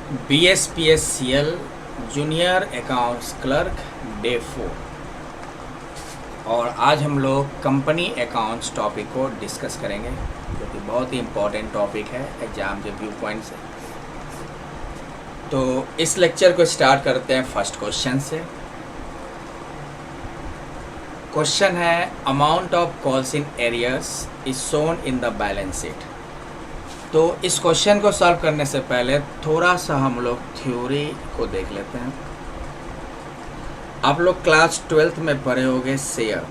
BSPSCL junior accounts clerk day 4। और आज हम लोग कंपनी अकाउंट्स टॉपिक को डिस्कस करेंगे, जो कि बहुत ही इम्पोर्टेंट टॉपिक है एग्ज़ाम के व्यू पॉइंट से। तो इस लेक्चर को स्टार्ट करते हैं फर्स्ट क्वेश्चन से। क्वेश्चन है, amount of calls in arrears is shown in the balance sheet. तो इस क्वेश्चन को सॉल्व करने से पहले थोड़ा सा हम लोग थ्योरी को देख लेते हैं। आप लोग क्लास 12th में पढ़े होंगे शेयर।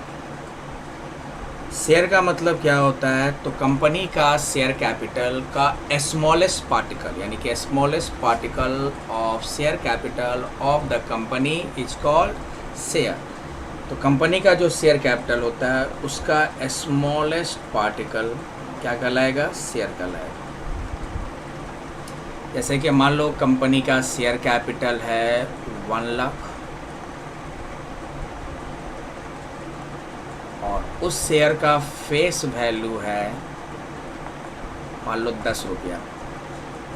शेयर का मतलब क्या होता है? तो कंपनी का शेयर कैपिटल का स्मॉलेस्ट पार्टिकल, यानी कि smallest particle of share capital of the company is called share. तो कंपनी का जो शेयर कैपिटल होता है उसका स्मॉलेस्ट पार्टिकल क्या कहलाएगा? शेयर कहलाएगा। जैसे कि मान लो कंपनी का शेयर कैपिटल है 1 लाख और उस शेयर का फेस वैल्यू है मान लो 10 रुपया।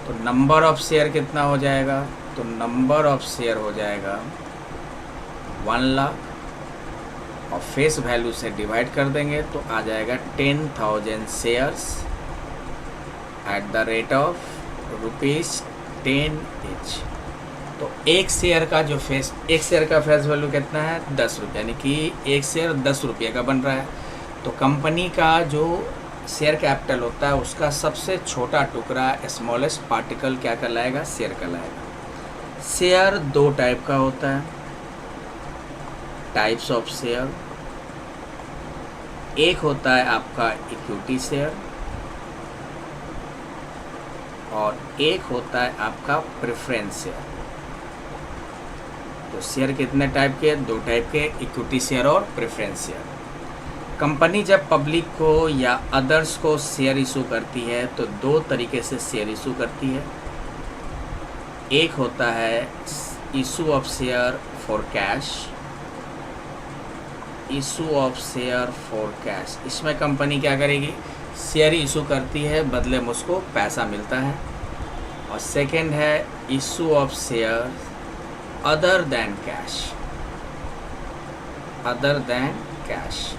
तो नंबर ऑफ शेयर कितना हो जाएगा? तो नंबर ऑफ शेयर हो जाएगा 1 लाख और फेस वैल्यू से डिवाइड कर देंगे तो आ जाएगा 10,000 shares at the rate of ₹10 each. तो एक शेयर का फेस वैल्यू कितना है? 10 रुपये, यानी कि एक शेयर 10 रुपये का बन रहा है। तो कंपनी का जो शेयर कैपिटल होता है उसका सबसे छोटा टुकड़ा स्मॉलेस्ट पार्टिकल क्या कहलाएगा? शेयर कहलाएगा। शेयर 2 टाइप का होता है, टाइप्स ऑफ शेयर। एक होता है आपका इक्विटी शेयर और एक होता है आपका प्रेफरेंस शेयर। तो शेयर कितने टाइप के? 2 टाइप के, इक्विटी शेयर और प्रेफरेंस शेयर। कंपनी जब पब्लिक को या अदर्स को शेयर इशू करती है तो 2 तरीके से शेयर इशू करती है। एक होता है issue of share for cash, issue of share for cash. इसमें कंपनी क्या करेगी? शेयर इशू करती है, बदले में उसको पैसा मिलता है। और सेकंड है issue of share other than cash, other than cash.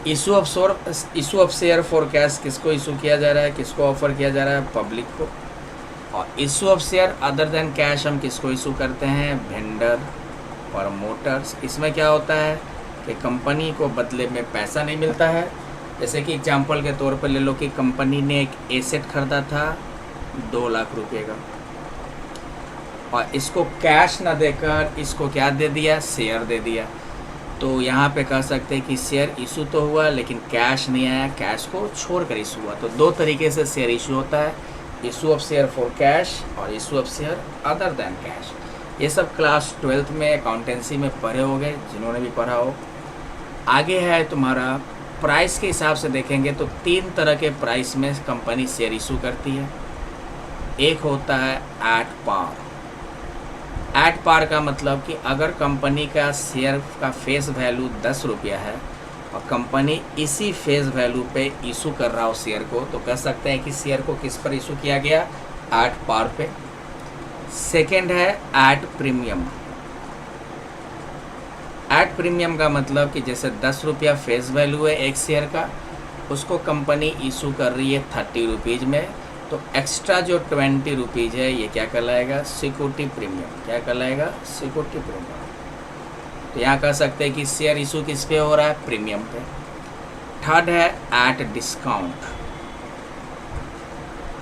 Issue of share for cash किसको इशू किया जा रहा है? किसको ऑफर किया जा रहा है? पब्लिक को। और issue of share other than cash हम किसको इशू करते हैं? Vendor, promoters. इसमें क्या होता है कि कंपनी को बदले में पैसा नहीं मिलता है। जैसे कि एग्जांपल के तौर पर ले लो कि कंपनी ने एक एसेट खरीदा था 2 लाख रुपए का और इसको कैश ना देकर इसको क्या दे दिया? शेयर दे दिया। तो यहाँ पे कह सकते हैं कि शेयर इशू तो हुआ लेकिन कैश नहीं आया, कैश को छोड़कर इशू हुआ। तो 2 तरीके से शेयर इशू होता है, issue of share for cash और issue of share other than cash. ये सब क्लास 12th में अकाउंटेंसी में पढ़े होंगे, जिन्होंने भी पढ़ा हो। आगे है तुम्हारा प्राइस के हिसाब से देखेंगे तो 3 तरह के प्राइस में कंपनी शेयर इशू करती है। एक होता है एट पार। एट पार का मतलब कि अगर कंपनी का शेयर का फेस वैल्यू 10 रुपया है और कंपनी इसी फेस वैल्यू पे इशू कर रहा हो शेयर को, तो कह सकते हैं कि शेयर को किस पर इशू किया गया? एट पार पे। सेकेंड है एट प्रीमियम। एट प्रीमियम का मतलब कि जैसे 10 रुपया फेस वैल्यू है एक शेयर का, उसको कंपनी इशू कर रही है 30 रुपीज़ में, तो एक्स्ट्रा जो 20 रुपीज़ है ये क्या कहलाएगा? Security premium. क्या कहलाएगा? Security premium. तो यहाँ कह सकते हैं कि शेयर इशू किस पे हो रहा है? प्रीमियम पे। थर्ड है एट डिस्काउंट।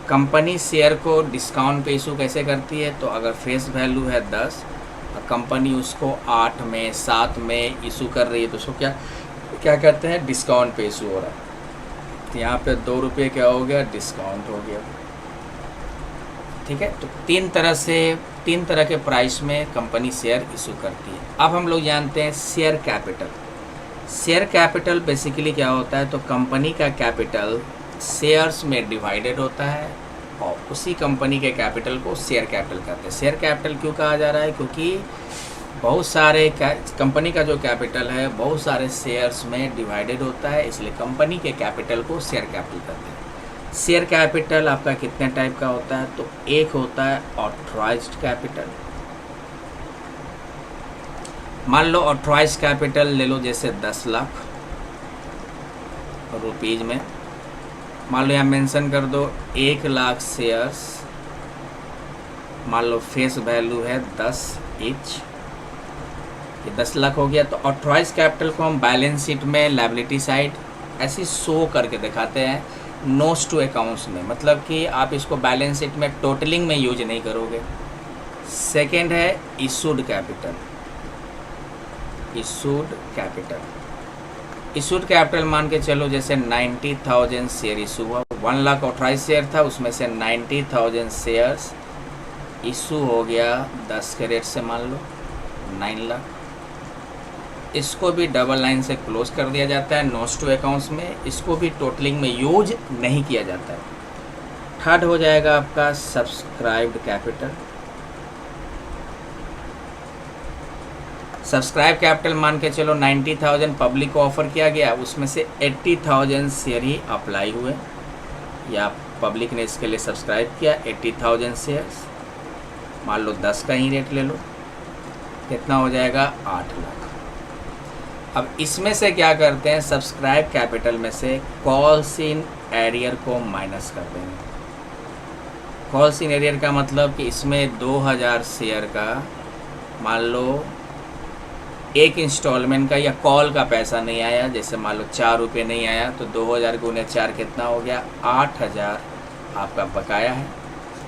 कंपनी शेयर को डिस्काउंट पे इशू कैसे करती है? तो अगर फेस वैल्यू है 10 और कंपनी उसको 8 में 7 में इशू कर रही है तो उसको क्या कहते हैं? डिस्काउंट पे इशू हो रहा है। तो यहाँ पे 2 रुपये क्या हो गया? डिस्काउंट हो गया। ठीक है। तो 3 तरह के प्राइस में कंपनी शेयर इशू करती है। अब हम लोग जानते हैं share capital. Share capital basically क्या होता है? तो कंपनी का कैपिटल शेयर्स में डिवाइडेड होता है और उसी कंपनी के कैपिटल को शेयर कैपिटल कहते हैं। शेयर कैपिटल क्यों कहा जा रहा है? क्योंकि बहुत सारे कंपनी का जो कैपिटल है बहुत सारे शेयर्स में डिवाइडेड होता है, इसलिए कंपनी के कैपिटल को शेयर कैपिटल कहते हैं। शेयर कैपिटल आपका कितने टाइप का होता है, तो एक होता है ऑथराइज्ड कैपिटल। मान लो ऑथराइज्ड कैपिटल ले लो, जैसे 10 लाख रुपीज़ में, मान लो यहाँ मेंशन कर दो 1 लाख शेयर्स, मान लो फेस वैल्यू है 10 ईच, ये 10 लाख हो गया। तो ऑथराइज्ड कैपिटल को हम बैलेंस शीट में लायबिलिटी साइड ऐसी शो करके दिखाते हैं, नोट्स टू अकाउंट्स में, मतलब कि आप इसको बैलेंस शीट में टोटलिंग में यूज नहीं करोगे। सेकेंड है issued capital. Issued capital, issued capital मान के चलो जैसे 90,000 शेयर इशू हुआ, 1 लाख ऑथराइज शेयर था, उसमें से 90,000 शेयर्स इशू हो गया 10 के रेट से, मान लो 9 लाख। इसको भी डबल लाइन से क्लोज कर दिया जाता है नोट्स टू अकाउंट्स में, इसको भी टोटलिंग में यूज नहीं किया जाता है। थर्ड हो जाएगा आपका सब्सक्राइब्ड कैपिटल। सब्सक्राइब कैपिटल मान के चलो 90,000 पब्लिक को ऑफर किया गया, उसमें से 80,000 शेयर ही अप्लाई हुए, या पब्लिक ने इसके लिए सब्सक्राइब किया 80,000 शेयर्स, मान लो 10 का ही रेट ले लो, कितना हो जाएगा 8 लाख। अब इसमें से क्या करते हैं, सब्सक्राइब कैपिटल में से कॉल्स इन एरियर को माइनस कर देंगे। कॉल्स इन एरियर का मतलब कि इसमें 2000 शेयर का मान लो एक इंस्टॉलमेंट का या कॉल का पैसा नहीं आया, जैसे मान लो 4 रुपये नहीं आया, तो 2000 गुने 4 कितना हो गया 8000 आपका बकाया है।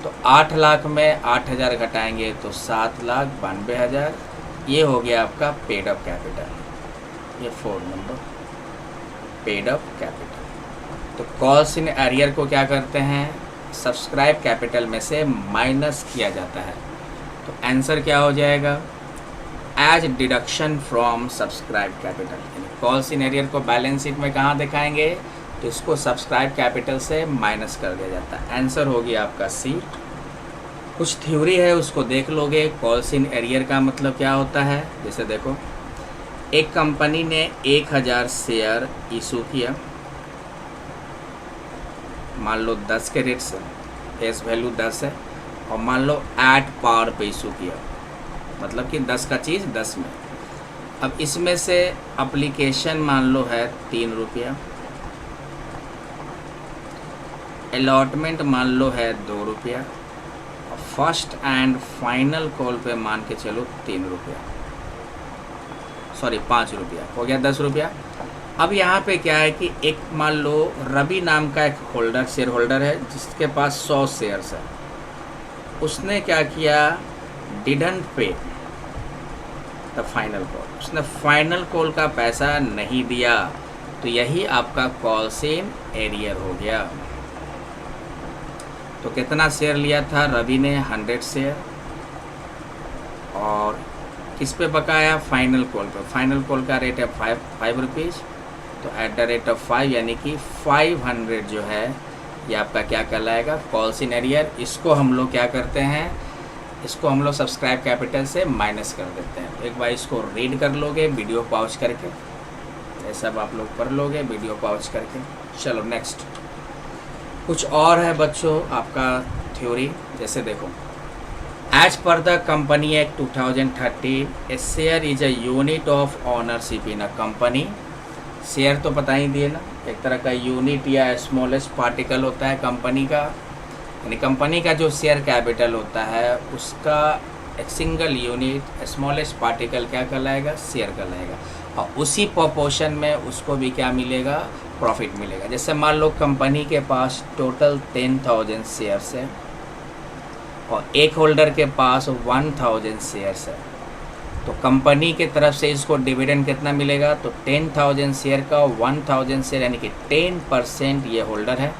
तो 8 लाख में 8000 घटाएंगे तो 7,92,000, ये हो गया आपका पेड अप कैपिटल। ये 4 नंबर पेड अप कैपिटल। तो कॉल्स इन एरियर को क्या करते हैं, सब्सक्राइब कैपिटल में से माइनस किया जाता है। तो आंसर क्या हो जाएगा, as deduction from subscribe capital. Calls in arrear को बैलेंस शीट में कहाँ दिखाएंगे, तो इसको सब्सक्राइब कैपिटल से माइनस कर दिया जाता है। आंसर होगी आपका सी। कुछ थ्योरी है उसको देख लोगे। कॉल्स इन एरियर का मतलब क्या होता है, जैसे देखो एक कंपनी ने 1000 शेयर इशू किया, मान लो 10 के रेट से, फेस वैल्यू 10 है, और मान लो एट पार पे इशू किया, मतलब कि 10 का चीज़ 10 में। अब इसमें से एप्लीकेशन मान लो है 3 रुपया, अलॉटमेंट मान लो है 2 रुपया, और फर्स्ट एंड फाइनल कॉल पे मान के चलो 3 रुपया, सॉरी 5 रुपया, हो गया 10 रुपया। अब यहाँ पे क्या है कि एक मान लो रवि नाम का एक होल्डर, शेयर होल्डर है, जिसके पास 100 शेयर्स है। उसने क्या किया, डिडंट पे द फाइनल कॉल, उसने फाइनल कॉल का पैसा नहीं दिया, तो यही आपका कॉल्स इन एरियर हो गया। तो कितना शेयर लिया था रवि ने, 100 शेयर, और किस पे बकाया, फाइनल कॉल पे। फाइनल कॉल का रेट है 5 रुपीज़, तो एट द रेट ऑफ 5 यानी कि 500 जो है ये आपका क्या कहलाएगा, कॉल्स इन एरियर। इसको हम लोग क्या करते हैं, इसको हम लोग सब्सक्राइब कैपिटल से माइनस कर देते हैं। तो एक बार इसको रीड कर लोगे वीडियो पॉज करके, ये सब आप लोग पढ़ लोगे वीडियो पॉज करके। चलो नेक्स्ट कुछ और है बच्चों आपका थ्योरी, जैसे देखो as per the company act 2013 a share is a unit of ownership in a company. Share तो पता ही दिए ना, एक तरह का यूनिट या स्मॉलेस्ट पार्टिकल होता है कंपनी का, यानी कंपनी का जो शेयर कैपिटल होता है उसका एक सिंगल यूनिट स्मॉलेस्ट पार्टिकल क्या कहलाएगा, शेयर कहलाएगा, और उसी प्रोपोर्शन में उसको भी क्या मिलेगा, प्रॉफिट मिलेगा। जैसे मान लो कंपनी के पास टोटल 10,000 शेयर्स है और एक होल्डर के पास 1,000 शेयर्स है, तो कंपनी के तरफ से इसको डिविडेंड कितना मिलेगा, तो 10,000 शेयर का 1,000 शेयर यानी कि 10% ये होल्डर है,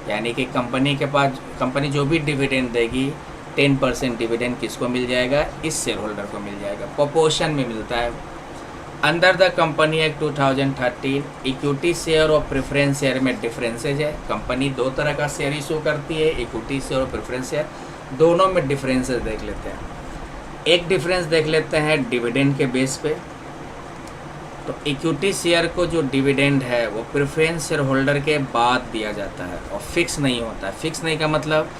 यानी कि कंपनी के पास, कंपनी जो भी डिविडेंड देगी 10% डिविडेंड किसको मिल जाएगा, इस शेयर होल्डर को मिल जाएगा, प्रोपोर्शन में मिलता है। Under the company act 2013 equity share और प्रेफरेंस शेयर में डिफरेंसेज है। कंपनी 2 तरह का शेयर इशू करती है, इक्विटी शेयर और प्रेफरेंस शेयर, दोनों में डिफरेंसेस देख लेते हैं। एक डिफरेंस देख लेते हैं डिविडेंड के बेस पे। तो इक्विटी शेयर को जो डिविडेंड है वो प्रेफरेंस शेयर होल्डर के बाद दिया जाता है और फिक्स नहीं होता है। फिक्स नहीं का मतलब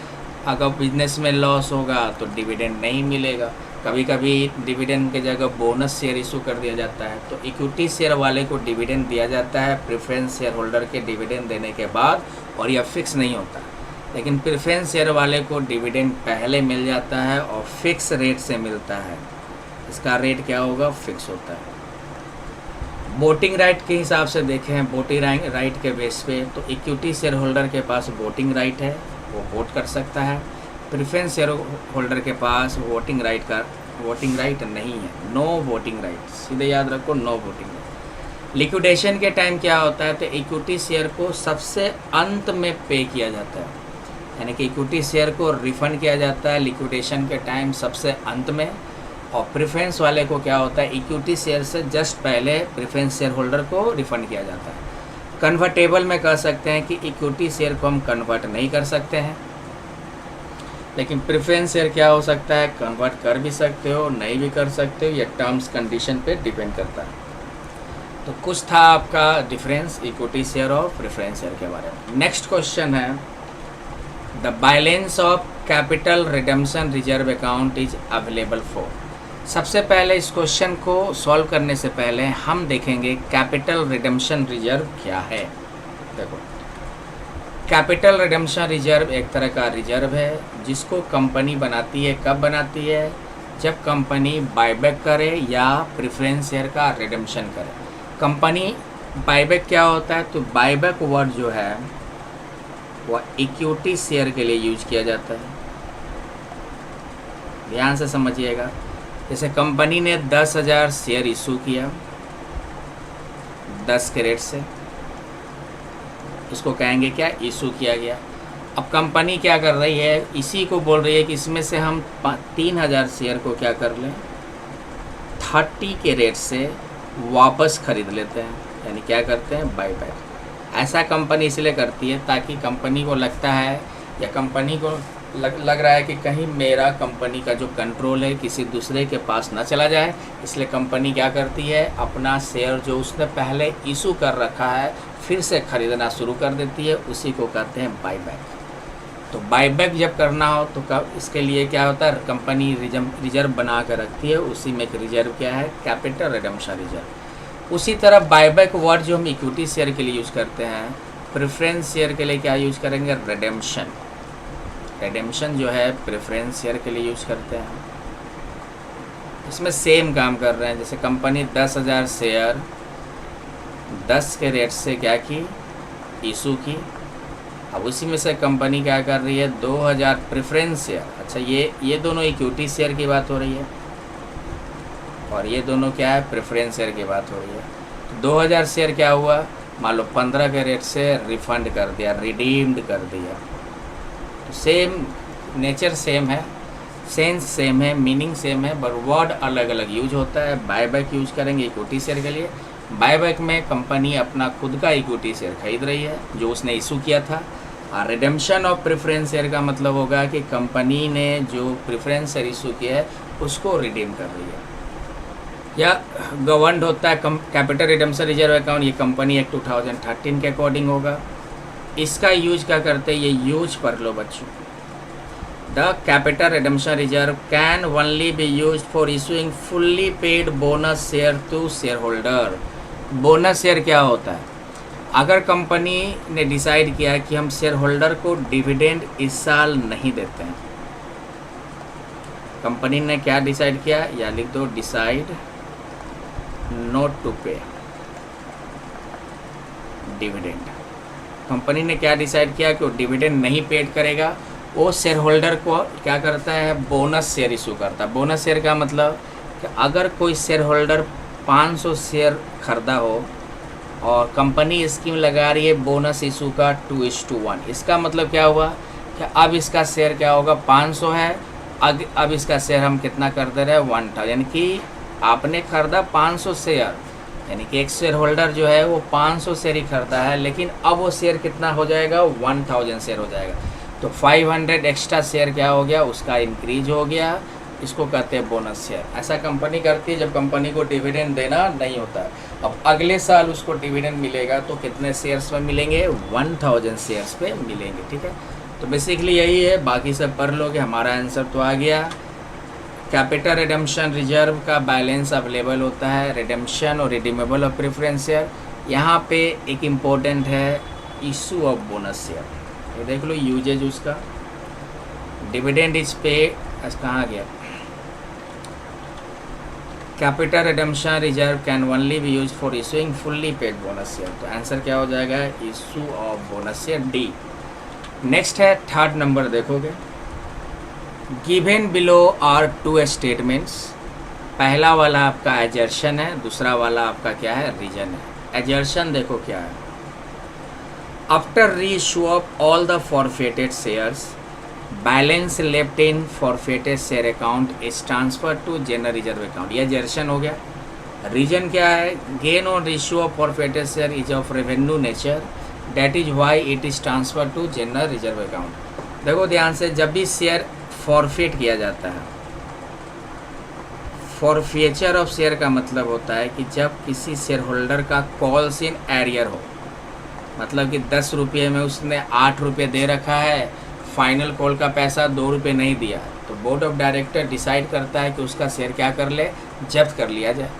अगर बिजनेस में लॉस होगा तो डिविडेंड नहीं मिलेगा। कभी कभी डिविडेंड की जगह बोनस शेयर इशू कर दिया जाता है। तो इक्विटी शेयर वाले को डिविडेंड दिया जाता है प्रेफरेंस शेयर होल्डर के डिविडेंड देने के बाद, और यह फिक्स नहीं होता। लेकिन प्रेफरेंस शेयर वाले को डिविडेंड पहले मिल जाता है और फिक्स रेट से मिलता है। इसका रेट क्या होगा? फिक्स होता है। वोटिंग राइट के हिसाब से देखें, वोटिंग राइट के बेस पे, तो इक्विटी शेयर होल्डर के पास वोटिंग राइट है, वो वोट कर सकता है। प्रेफरेंस शेयर होल्डर के पास वोटिंग राइट नहीं है, नो वोटिंग राइट। सीधे याद रखो, नो वोटिंग राइट। लिक्विडेशन के टाइम क्या होता है? तो इक्विटी शेयर को सबसे अंत में पे किया जाता है, यानी कि इक्विटी शेयर को रिफंड किया जाता है लिक्विडेशन के टाइम सबसे अंत में। और प्रेफरेंस वाले को क्या होता है? इक्विटी शेयर से जस्ट पहले प्रेफरेंस शेयर होल्डर को रिफंड किया जाता है। कन्वर्टेबल में कह सकते हैं कि इक्विटी शेयर को हम कन्वर्ट नहीं कर सकते हैं, लेकिन प्रेफरेंस शेयर क्या हो सकता है? कन्वर्ट कर भी सकते हो, नहीं भी कर सकते हो, या टर्म्स कंडीशन पे डिपेंड करता है। तो कुछ था आपका डिफरेंस इक्विटी शेयर और प्रेफरेंस शेयर के बारे में। नेक्स्ट क्वेश्चन है, the balance of capital redemption reserve account is available for. सबसे पहले इस क्वेश्चन को सॉल्व करने से पहले हम देखेंगे कैपिटल रिडेम्पशन रिजर्व क्या है। देखो, कैपिटल रिडेम्पशन रिजर्व एक तरह का रिजर्व है जिसको कंपनी बनाती है। कब बनाती है? जब कंपनी बायबैक करे या प्रेफरेंस शेयर का रिडेम्पशन करे। कंपनी बायबैक क्या होता है? तो बायबैक वर्ड जो है वह इक्विटी शेयर के लिए यूज किया जाता है। ध्यान से समझिएगा। जैसे कंपनी ने 10,000 शेयर इशू किया 10 के रेट से, इसको कहेंगे क्या? इशू किया गया। अब कंपनी क्या कर रही है? इसी को बोल रही है कि इसमें से हम 3,000 शेयर को क्या कर लें? 30 के रेट से वापस खरीद लेते हैं, यानी क्या करते हैं? Buy back. ऐसा कंपनी इसलिए करती है ताकि कंपनी को लगता है, या कंपनी को लग रहा है कि कहीं मेरा कंपनी का जो कंट्रोल है किसी दूसरे के पास ना चला जाए, इसलिए कंपनी क्या करती है? अपना शेयर जो उसने पहले इशू कर रखा है फिर से खरीदना शुरू कर देती है। उसी को कहते हैं बायबैक। तो बायबैक जब करना हो तो कब, इसके लिए क्या होता है? कंपनी रिजर्व बना कर रखती है। उसी में एक रिजर्व क्या है? Capital redemption reserve. उसी तरह बायबैक वर्ड जो हम इक्विटी शेयर के लिए यूज़ करते हैं, प्रेफरेंस शेयर के लिए क्या यूज करेंगे? रिडेम्पशन। रिडेम्पशन जो है प्रेफरेंस शेयर के लिए यूज करते हैं। इसमें सेम काम कर रहे हैं। जैसे कंपनी 10,000 शेयर 10 के रेट से क्या की? इशू की। अब उसी में से कंपनी क्या कर रही है? 2,000 प्रेफरेंस शेयर। अच्छा, ये दोनों इक्विटी शेयर की बात हो रही है और ये दोनों क्या है? प्रेफरेंस शेयर की बात हो रही है। तो 2,000 शेयर क्या हुआ? मान लो 15 के रेट से रिफंड कर दिया, रिडीम्ड कर दिया। तो सेम नेचर सेम है, सेंस सेम है, मीनिंग सेम है, बट वर्ड अलग अलग यूज होता है। बायबैक यूज करेंगे इक्विटी शेयर के लिए। बायबैक में कंपनी अपना खुद का इक्विटी शेयर खरीद रही है जो उसने इशू किया था। और रिडेम्पशन ऑफ प्रेफरेंस शेयर का मतलब होगा कि कंपनी ने जो प्रेफरेंस शेयर इशू किया है उसको रिडीम कर रही है। या गवर्नड होता है कैपिटल रिडेम्पशन रिजर्व अकाउंट, ये कंपनी एक्ट 2013 के अकॉर्डिंग होगा। इसका यूज क्या करते हैं? ये यूज पढ़ लो बच्चों। The capital redemption reserve can only be used for issuing fully paid bonus share to shareholder. Bonus share क्या होता है? अगर कंपनी ने डिसाइड किया कि हम शेयर होल्डर को डिविडेंड इस साल नहीं देते हैं, कंपनी ने क्या डिसाइड किया? या लिख दो, डिसाइड नॉट टू पे डिविडेंड। कंपनी ने क्या डिसाइड किया कि वो डिविडेंड नहीं पेड करेगा। वो शेयर होल्डर को क्या करता है? बोनस शेयर इशू करता है। बोनस शेयर का मतलब कि अगर कोई शेयर होल्डर 500 शेयर खरीदा हो और कंपनी स्कीम लगा रही है बोनस इशू का 2:1, इसका मतलब क्या हुआ कि अब इसका शेयर क्या होगा? 500 है, अब इसका शेयर हम कितना कर दे रहे हैं? 1000। यानी कि आपने खरीदा 500 शेयर, यानी कि एक शेयर होल्डर जो है वो 500 शेयर ही खरीदा है, लेकिन अब वो शेयर कितना हो जाएगा? 1000 शेयर हो जाएगा। तो 500 एक्स्ट्रा शेयर क्या हो गया? उसका इंक्रीज हो गया। इसको कहते हैं बोनस शेयर। ऐसा कंपनी करती है जब कंपनी को डिविडेंड देना नहीं होता है। अब अगले साल उसको डिविडेंड मिलेगा तो कितने शेयर्स में मिलेंगे, 1000 शेयर्स पे मिलेंगे, ठीक है। तो बेसिकली यही है, बाकी सब पढ़ लोगे। हमारा आंसर तो आ गया। कैपिटल रिडेम्पशन रिजर्व का बैलेंस अवेलेबल होता है, रिडेम्पशन और रिडीमेबल ऑफ प्रेफरेंस शेयर। यहाँ पे एक इम्पोर्टेंट है इशू ऑफ बोनस शेयर, ये देख लो यूजेज उसका। डिविडेंड इज पे, कहाँ गया, capital redemption reserve can only B use for issuing fully paid bonus share. तो आंसर क्या हो जाएगा, issue of bonus share, D. Next है थर्ड नंबर, देखोगे गिवन बिलो आर 2 स्टेटमेंट्स। पहला वाला आपका एजर्शन है, दूसरा वाला आपका क्या है, रीजन है। एजर्शन देखो क्या है, after reissue of all the forfeited shares balance left in forfeited share account is transfer to general reserve account. ये एजर्शन हो गया। रीजन क्या है, gain on reissue of forfeited share is of revenue nature, that is why it is transfer to general reserve account. देखो ध्यान से, जब भी शेयर फॉरफेट किया जाता है, फॉरफेचर ऑफ शेयर का मतलब होता है कि जब किसी शेयर होल्डर का कॉल्स इन एरियर हो, मतलब कि 10 रुपये में उसने 8 रुपये दे रखा है, फाइनल कॉल का पैसा 2 रुपये नहीं दिया, तो बोर्ड ऑफ डायरेक्टर डिसाइड करता है कि उसका शेयर क्या कर ले, जब्त कर लिया जाए।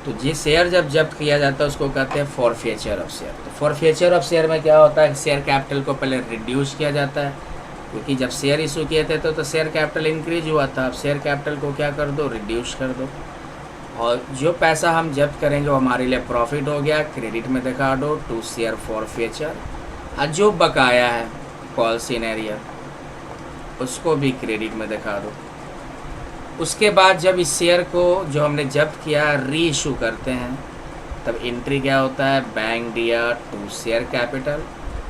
तो जिस शेयर जब जब्त किया जाता है उसको कहते हैं फॉरफेचर ऑफ शेयर। तो फॉरफेचर ऑफ शेयर में क्या होता है, शेयर कैपिटल को पहले रिड्यूस किया जाता है, क्योंकि जब शेयर इशू किए थे तो शेयर कैपिटल इंक्रीज हुआ था। अब शेयर कैपिटल को क्या कर दो, रिड्यूस कर दो, और जो पैसा हम जब्त करेंगे वो हमारे लिए प्रॉफिट हो गया, क्रेडिट में दिखा दो टू शेयर फॉरफेचर। और जो बकाया है कॉल्स इन एरियर उसको भी क्रेडिट में दिखा दो। उसके बाद जब इस शेयर को जो हमने जब्त किया री इशू करते हैं, तब एंट्री क्या होता है, bank dear to share capital.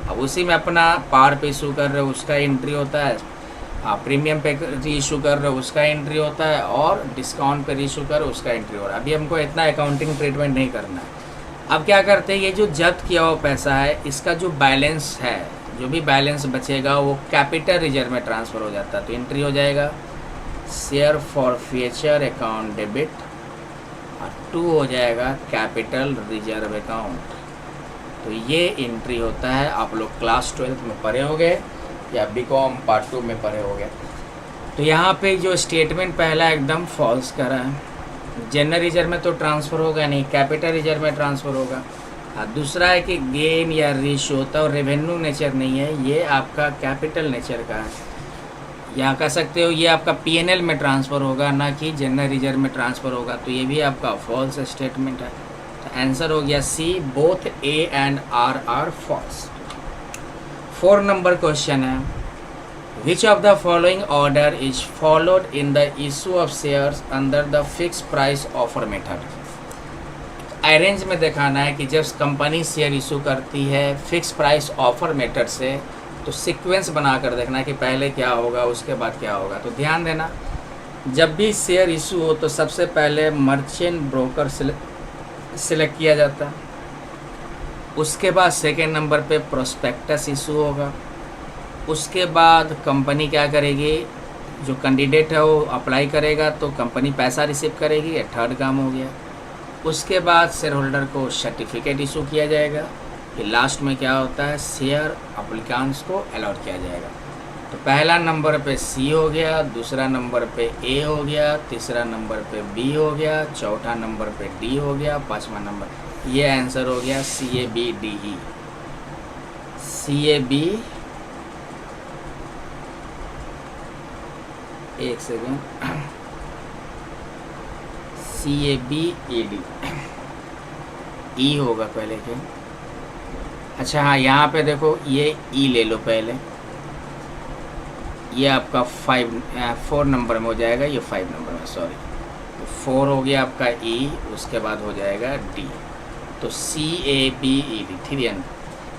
अब उसी में अपना पार पे इशू कर रहे हो उसका एंट्री होता है, प्रीमियम पे री इशू कर रहे हो उसका एंट्री होता है, और डिस्काउंट पे री इशू कर रहे हो उसका एंट्री हो रहा है। अभी हमको इतना अकाउंटिंग ट्रीटमेंट नहीं करना है। अब क्या करते हैं, ये जो जब्त किया हुआ पैसा है इसका जो बैलेंस है, जो भी बैलेंस बचेगा वो कैपिटल रिजर्व में ट्रांसफ़र हो जाता है। तो एंट्री हो जाएगा शेयर फॉरफेचर अकाउंट डेबिट, और 2 हो जाएगा कैपिटल रिजर्व अकाउंट। तो ये एंट्री होता है। आप लोग क्लास 12 में पढ़े होंगे या बीकॉम पार्ट 2 में पढ़े होंगे। तो यहाँ पे जो स्टेटमेंट पहला एकदम फॉल्स करा है, जनरल रिजर्व में तो ट्रांसफ़र होगा नहीं, कैपिटल रिजर्व में ट्रांसफ़र होगा। दूसरा है कि गेन या रेशियो होता है और रेवेन्यू नेचर नहीं है, ये आपका कैपिटल नेचर का है। या कह सकते हो ये आपका पीएनएल में ट्रांसफ़र होगा, ना कि जनरल रिजर्व में ट्रांसफ़र होगा। तो ये भी आपका फॉल्स स्टेटमेंट है। तो आंसर हो गया C, both A and R false. 4 number question है, which of the following order is followed in the issue of shares under the fix price offer method. Arrange में दिखाना है कि जब कंपनी शेयर इशू करती है फिक्स प्राइस ऑफर मेथड से, तो सीक्वेंस बनाकर देखना है कि पहले क्या होगा उसके बाद क्या होगा। तो ध्यान देना, जब भी शेयर इशू हो तो सबसे पहले मर्चेंट ब्रोकर सिलेक्ट किया जाता है, उसके बाद सेकेंड नंबर पे प्रोस्पेक्टस इशू होगा, उसके बाद कंपनी क्या करेगी, जो कैंडिडेट है वो अप्लाई करेगा तो कंपनी पैसा रिसीव करेगी, ये थर्ड काम हो गया। उसके बाद शेयर होल्डर को सर्टिफिकेट इशू किया जाएगा, फिर लास्ट में क्या होता है, शेयर अप्लीकेंट्स को अलॉट किया जाएगा। तो पहला नंबर पे सी हो गया, दूसरा नंबर पे ए हो गया, तीसरा नंबर पे बी हो गया, चौथा नंबर पे डी हो गया, पांचवा नंबर, ये आंसर हो गया CABDE। CAB, एक सेकेंड, CABED, ई होगा पहले के। अच्छा हाँ, यहाँ पे देखो ये ई ले लो पहले, ये आपका 4 नंबर में हो जाएगा, ये 5 नंबर में, सॉरी। तो 4 हो गया आपका ई, उसके बाद हो जाएगा डी। तो CABED, ठीक है।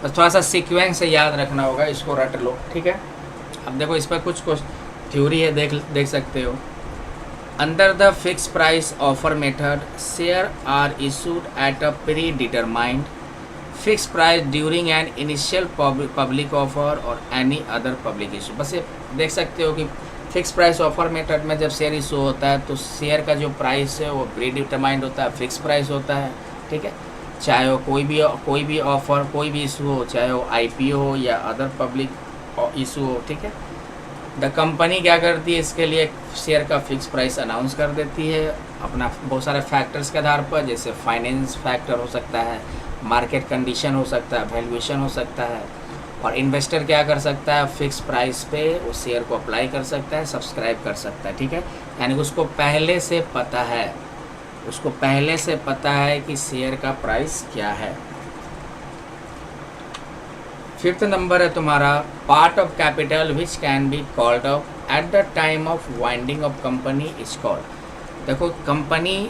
बस थोड़ा सा सीक्वेंस से याद रखना होगा, इसको रट लो, ठीक है। अब देखो इस पर कुछ थ्योरी है, देख सकते हो। Under the fix price offer method share are issued at a predetermined fix price during an initial public offer और एनी अदर पब्लिक इशू। बस ये देख सकते हो कि फिक्स प्राइस ऑफर मेथड में जब शेयर इशू होता है तो शेयर का जो प्राइस है वो प्री डिटरमाइंड होता है, फिक्स प्राइस होता है, ठीक है। चाहे वो कोई भी ऑफर, कोई भी इशू हो, चाहे वो आईपीओ हो या अदर पब्लिक इशू हो, ठीक है। द कंपनी क्या करती है, इसके लिए शेयर का फिक्स प्राइस अनाउंस कर देती है अपना बहुत सारे फैक्टर्स के आधार पर, जैसे फाइनेंस फैक्टर हो सकता है, मार्केट कंडीशन हो सकता है, वैल्यूएशन हो सकता है। और इन्वेस्टर क्या कर सकता है, फिक्स प्राइस पे उस शेयर को अप्लाई कर सकता है, सब्सक्राइब कर सकता है, ठीक है। यानी कि उसको पहले से पता है कि शेयर का प्राइस क्या है। फिफ्थ नंबर है तुम्हारा part of capital which can be called off at the time of winding of company is called. देखो कंपनी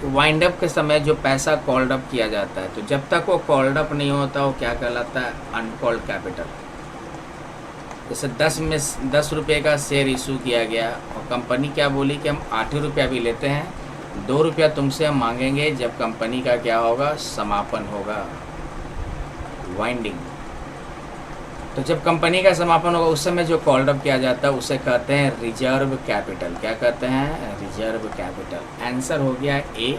वाइंड अप के समय जो पैसा कॉल्ड अप किया जाता है, तो जब तक वो कॉल्ड अप नहीं होता वो क्या कहलाता है, अनकॉल्ड कैपिटल। जैसे 10 रुपये का शेयर इशू किया गया और कंपनी क्या बोली कि हम 8 रुपया भी लेते हैं, 2 रुपया तुमसे हम मांगेंगे जब कंपनी का क्या होगा, समापन होगा, वाइंडिंग। तो जब कंपनी का समापन होगा उस समय जो कॉल्ड अप किया जाता है उसे कहते हैं रिजर्व कैपिटल। क्या कहते हैं, रिजर्व कैपिटल। आंसर हो गया ए।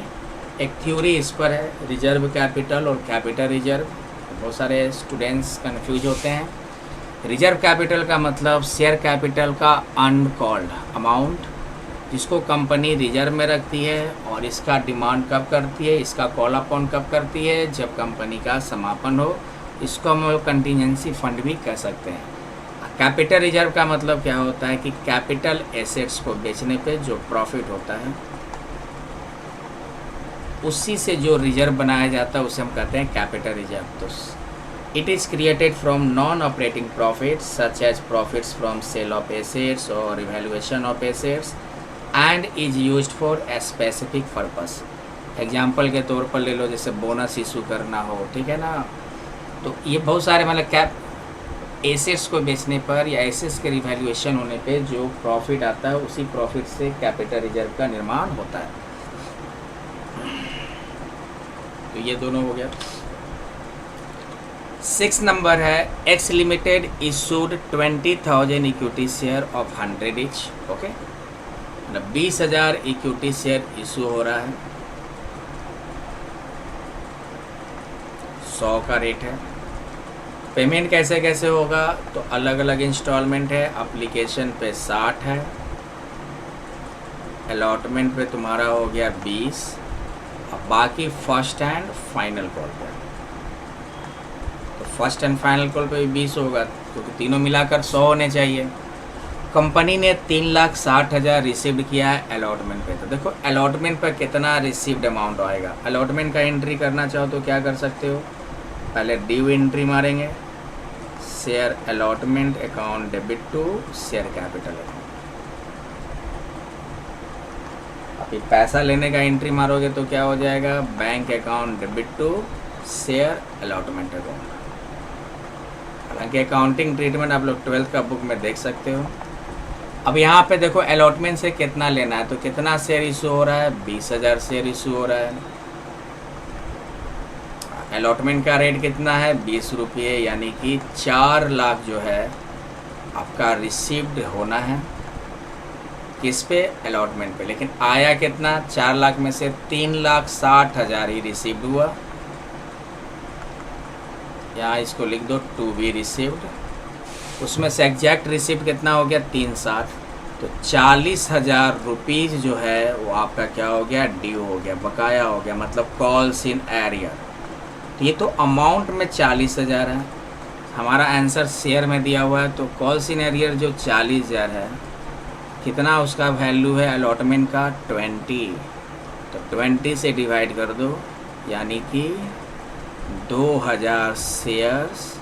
एक थ्योरी इस पर है, रिजर्व कैपिटल और कैपिटल रिजर्व। बहुत सारे स्टूडेंट्स कंफ्यूज होते हैं। रिजर्व कैपिटल का मतलब शेयर कैपिटल का अनकॉल्ड अमाउंट, जिसको कंपनी रिजर्व में रखती है और इसका डिमांड कब करती है, इसका कॉल अपॉन कब करती है, जब कंपनी का समापन हो। इसको हम लोग कंटीजेंसी फंड भी कह सकते हैं। कैपिटल रिजर्व का मतलब क्या होता है कि कैपिटल एसेट्स को बेचने पे जो प्रॉफिट होता है उसी से जो रिजर्व बनाया जाता है उसे हम कहते हैं कैपिटल रिजर्व। तो it is created from non operating profits such as profits from sale of assets और evaluation of assets and is used for a specific purpose. Example के तौर पर ले लो, जैसे बोनस इशू करना हो, ठीक है ना। तो ये बहुत सारे मतलब एसेट्स को बेचने पर या एसेट्स के रिवैल्यूएशन होने पे जो प्रॉफिट आता है उसी प्रॉफिट से कैपिटल रिजर्व का निर्माण होता है। तो ये दोनों हो गया। 6 नंबर है x limited issued 20,000 equity share of 100 each. Okay, मतलब 20,000 इक्विटी शेयर इशू हो रहा है, 100 का रेट है। पेमेंट कैसे कैसे होगा, तो अलग अलग इंस्टॉलमेंट है। एप्लीकेशन पे 60 है, अलॉटमेंट पे तुम्हारा हो गया 20 और बाकी फर्स्ट एंड फाइनल कॉल पे। तो फर्स्ट एंड फाइनल कॉल पे भी 20 होगा, क्योंकि तीनों मिलाकर 100 होने चाहिए। कंपनी ने 3,60,000 रिसीव्ड किया है अलॉटमेंट पे। तो देखो अलॉटमेंट पर कितना रिसीव्ड अमाउंट आएगा। अलॉटमेंट का एंट्री करना चाहो तो क्या कर सकते हो, पहले ड्यू एंट्री मारेंगे, share allotment account debit to share capital account. अभी पैसा लेने का एंट्री मारोगे तो क्या हो जाएगा, bank account debit to share allotment account. हालांकि अकाउंटिंग ट्रीटमेंट आप लोग 12th का बुक में देख सकते हो। अब यहाँ पे देखो अलॉटमेंट से कितना लेना है, तो कितना शेयर इशू हो रहा है, 20,000 शेयर इशू हो रहा है। अलॉटमेंट का रेट कितना है, 20 रुपये, यानी कि 4 लाख जो है आपका रिसीव्ड होना है। किस पे, अलॉटमेंट पे। लेकिन आया कितना, 4 लाख में से 3,60,000 ही रिसीव्ड हुआ। यहाँ इसको लिख दो टू बी रिसीव्ड। उसमें से एग्जैक्ट रिसिप्ट कितना हो गया, 360। तो 40,000 रुपीज़ जो है वो आपका क्या हो गया, ड्यू हो गया, बकाया हो गया, मतलब कॉल्स इन एरियर। तो ये तो अमाउंट में 40,000 है, हमारा आंसर शेयर में दिया हुआ है। तो कॉल्स इन एरियर जो 40,000 है, कितना उसका वैल्यू है अलॉटमेंट का, 20। तो 20 से डिवाइड कर दो, यानी कि 2,000 shares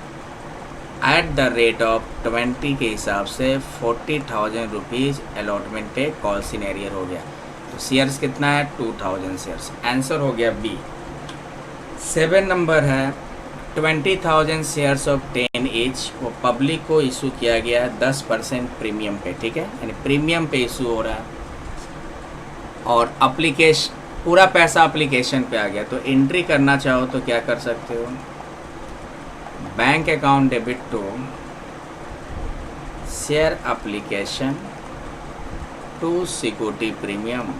at the rate of 20 के हिसाब से 40,000 रुपीज़ अलॉटमेंट पे कॉल्स इन एरियर हो गया। तो शेयर्स कितना है, 2,000 शेयर्स। आंसर हो गया बी। 7 नंबर है 20,000 शेयर्स ऑफ 10 ईच, वो पब्लिक को इशू किया गया है 10% प्रीमियम पे, ठीक है, यानी प्रीमियम पे इशू हो रहा है। और अप्लीकेशन पूरा पैसा अप्लीकेशन पे आ गया। तो एंट्री करना चाहो तो क्या कर सकते हो, bank account debit to share application to security premium.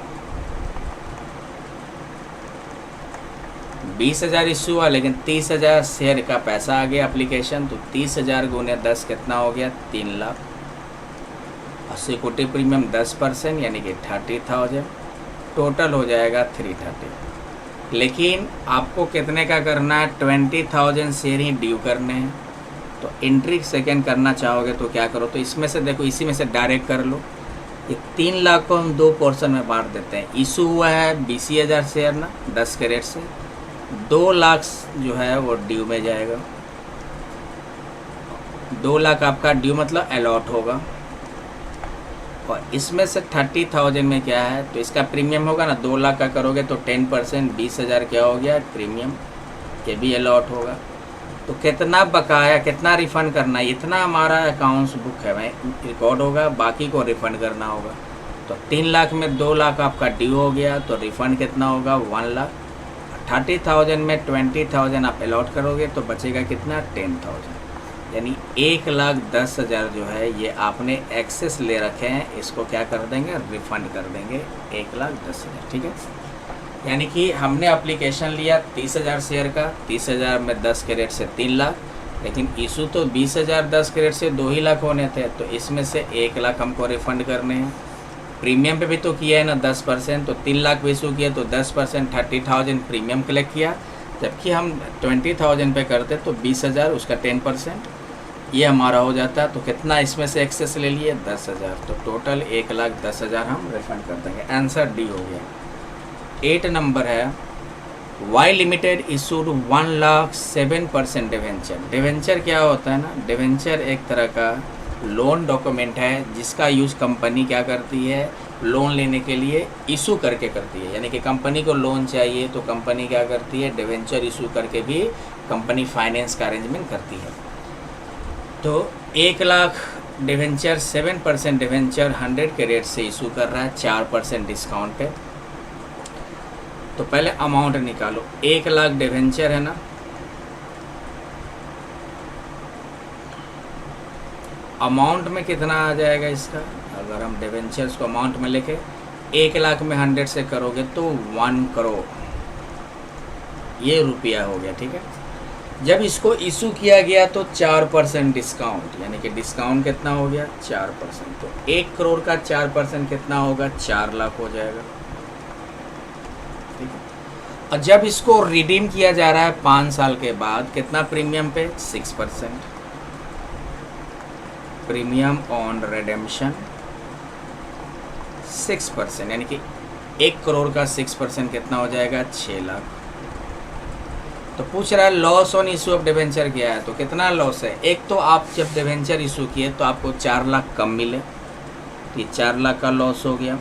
20,000 issue हुआ, लेकिन 30,000 शेयर का पैसा आ गया एप्लीकेशन, तो 30,000 गुने 10 कितना हो गया? 3 लाख। और सिक्योरिटी प्रीमियम 10% यानी कि 30,000, टोटल हो जाएगा 330। लेकिन आपको कितने का करना है? 20,000 शेयर ही ड्यू करने हैं। तो एंट्री सेकेंड करना चाहोगे तो क्या करो, तो इसमें से देखो, इसी में से डायरेक्ट कर लो। ये 3 लाख को हम 2 पोर्शन में बांट देते हैं। इशू हुआ है 20,000 शेयर ना 10 के रेट से, 2 लाख जो है वो ड्यू में जाएगा। 2 लाख आपका ड्यू मतलब अलॉट होगा। और इसमें से 30,000 में क्या है, तो इसका प्रीमियम होगा ना, 2 लाख का करोगे तो 10% 20,000 क्या हो गया? प्रीमियम, ये भी अलॉट होगा। तो कितना बकाया, कितना रिफ़ंड करना है, इतना हमारा अकाउंट्स बुक है भाई रिकॉर्ड होगा, बाकी को रिफ़ंड करना होगा। तो 3 लाख में 2 लाख आपका ड्यू हो गया, तो रिफ़ंड कितना होगा? 1 लाख। 30,000 में 20,000 आप अलॉट करोगे तो बचेगा कितना? 10,000। यानी 1,10,000 जो है ये आपने एक्सेस ले रखे हैं, इसको क्या कर देंगे? रिफ़ंड कर देंगे 1,10,000। ठीक है, यानी कि हमने एप्लीकेशन लिया 30,000 शेयर का, 30,000 में 10 के रेट से 3 लाख, लेकिन इशू तो 20,000 10 के रेट से 2 ही लाख होने थे, तो इसमें से 1 लाख हमको रिफ़ंड करने हैं। प्रीमियम पे भी तो किया है ना 10%, तो 3 लाख भी इशू किया तो 10% 30,000 प्रीमियम कलेक्ट किया। जबकि हम 20,000 पे करते तो 20,000 उसका 10% ये हमारा हो जाता। तो कितना इसमें से एक्सेस ले लिए? 10,000। तो टोटल 1,10,000 हम रिफ़ंड कर देंगे। आंसर डी हो गया। 8 नंबर है, Y limited issued 1,07% debenture. Debenture क्या होता है ना, डिवेंचर एक तरह का लोन डॉक्यूमेंट है जिसका यूज़ कंपनी क्या करती है? लोन लेने के लिए इशू करके करती है। यानी कि कंपनी को लोन चाहिए तो कंपनी क्या करती है? डिवेंचर इशू करके भी कंपनी फाइनेंस का अरेंजमेंट करती है। तो 1 लाख डिवेंचर 7% डिवेंचर 100 के रेट से इशू कर रहा है 4% डिस्काउंट पे। तो पहले अमाउंट निकालो। 1 लाख डिवेंचर है ना, अमाउंट में कितना आ जाएगा इसका? अगर हम डिवेंचर्स को अमाउंट में लेके 1 लाख में 100 से करोगे तो 1 करोड़ ये रुपया हो गया। ठीक है, जब इसको इशू किया गया तो 4% डिस्काउंट, यानी कि डिस्काउंट कितना हो गया? 4%। तो 1 करोड़ का 4% कितना होगा? 4 लाख हो जाएगा। ठीक है, और जब इसको रिडीम किया जा रहा है 5 साल के बाद, कितना प्रीमियम पे? 6%। प्रीमियम ऑन रिडेम्पशन 6%, यानी कि 1 करोड़ का 6% कितना हो जाएगा? 6 लाख। तो पूछ रहा है loss on issue of debenture क्या है, तो कितना लॉस है? एक तो आप जब डिवेंचर इशू किए तो आपको 4 लाख कम मिले, तो ये 4 लाख का लॉस हो गया।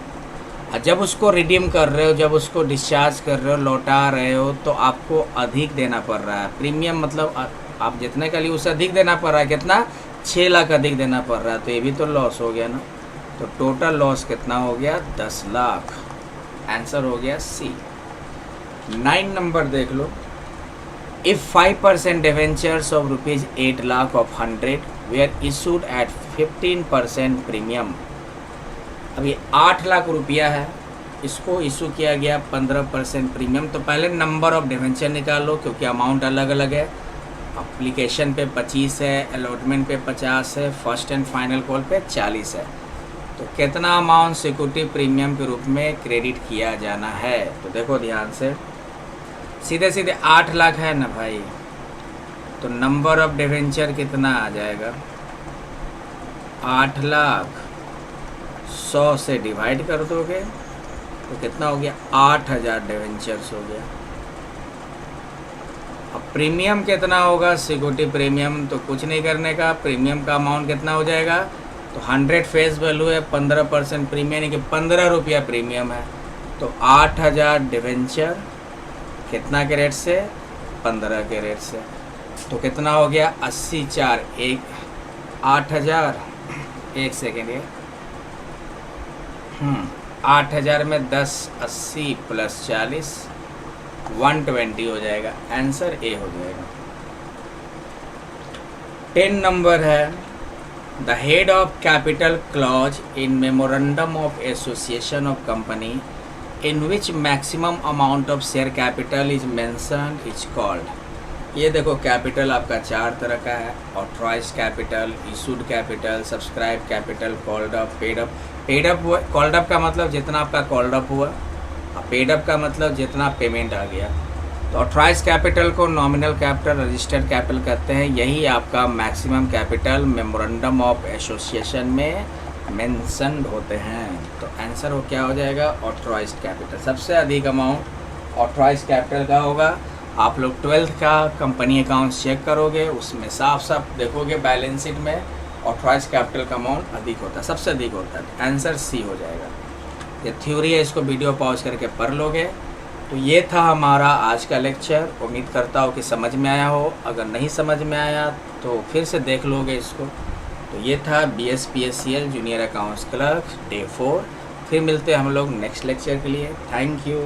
और जब उसको रिडीम कर रहे हो, जब उसको डिस्चार्ज कर रहे हो, लौटा रहे हो, तो आपको अधिक देना पड़ रहा है। प्रीमियम मतलब आप जितने का लिए उससे अधिक देना पड़ रहा है। कितना? 6 लाख अधिक देना पड़ रहा है, तो ये भी तो लॉस हो गया ना। तो टोटल लॉस कितना हो गया? 10 लाख। आंसर हो गया सी। 9 नंबर देख लो। If 5% debentures of ₹8 lakh of 100 were issued at 15% premium. अब ये 8 लाख रुपया है, इसको इशू किया गया 15% प्रीमियम। तो पहले नंबर ऑफ डिवेंचर निकालो, क्योंकि अमाउंट अलग अलग है। एप्लीकेशन पे 25 है, अलॉटमेंट पे 50 है, फर्स्ट एंड फाइनल कॉल पे 40 है। तो कितना अमाउंट सिक्योरिटी प्रीमियम के रूप में क्रेडिट किया जाना है? तो देखो ध्यान से, सीधे सीधे 8 लाख है ना भाई, तो नंबर ऑफ डिवेंचर कितना आ जाएगा? 8 लाख 100 से डिवाइड कर दोगे तो कितना हो गया? 8,000 डिवेंचर्स हो गया। अब प्रीमियम कितना होगा? सिक्योरिटी प्रीमियम तो कुछ नहीं करने का, प्रीमियम का अमाउंट कितना हो जाएगा? तो 100 फेस वैल्यू है, 15% प्रीमियम यानी कि 15 रुपया प्रीमियम है। तो 8,000 डिवेंचर कितना के रेट से? 15 के रेट से। तो कितना हो गया? 80 4 1 8,000। एक सेकेंड, ये 8,000 में 10 80 प्लस 40 120 हो जाएगा। आंसर ए हो जाएगा। 10 नंबर है, The head of capital clause in memorandum of association of company in which maximum amount of share capital is mentioned is called. ये देखो कैपिटल आपका 4 तरह का है, authorise capital, issued capital, subscribe capital, called up, paid up. Paid up हुआ, called up का मतलब जितना आपका कॉल्ड अप हुआ, पेड अप का मतलब जितना पेमेंट आ गया। तो ऑथराइज कैपिटल को नॉमिनल कैपिटल, रजिस्टर्ड कैपिटल कहते हैं। यही आपका maximum capital memorandum of association में मेंशन्ड होते हैं। तो आंसर वो क्या हो जाएगा? Authorise capital. सबसे अधिक अमाउंट ऑथराइज कैपिटल का होगा। आप लोग 12th का कंपनी अकाउंट्स चेक करोगे, उसमें साफ साफ देखोगे बैलेंस शीट में ऑथराइज कैपिटल का अमाउंट अधिक होता है, सबसे अधिक होता है। आंसर सी हो जाएगा। ये थ्योरी है, इसको वीडियो पॉज करके पढ़ लोगे। तो ये था हमारा आज का लेक्चर। उम्मीद करता हूँ कि समझ में आया हो। अगर नहीं समझ में आया तो फिर से देख लोगे इसको। तो ये था BSPSCL junior accounts clerk day 4। फिर मिलते हैं हम लोग नेक्स्ट लेक्चर के लिए। Thank you.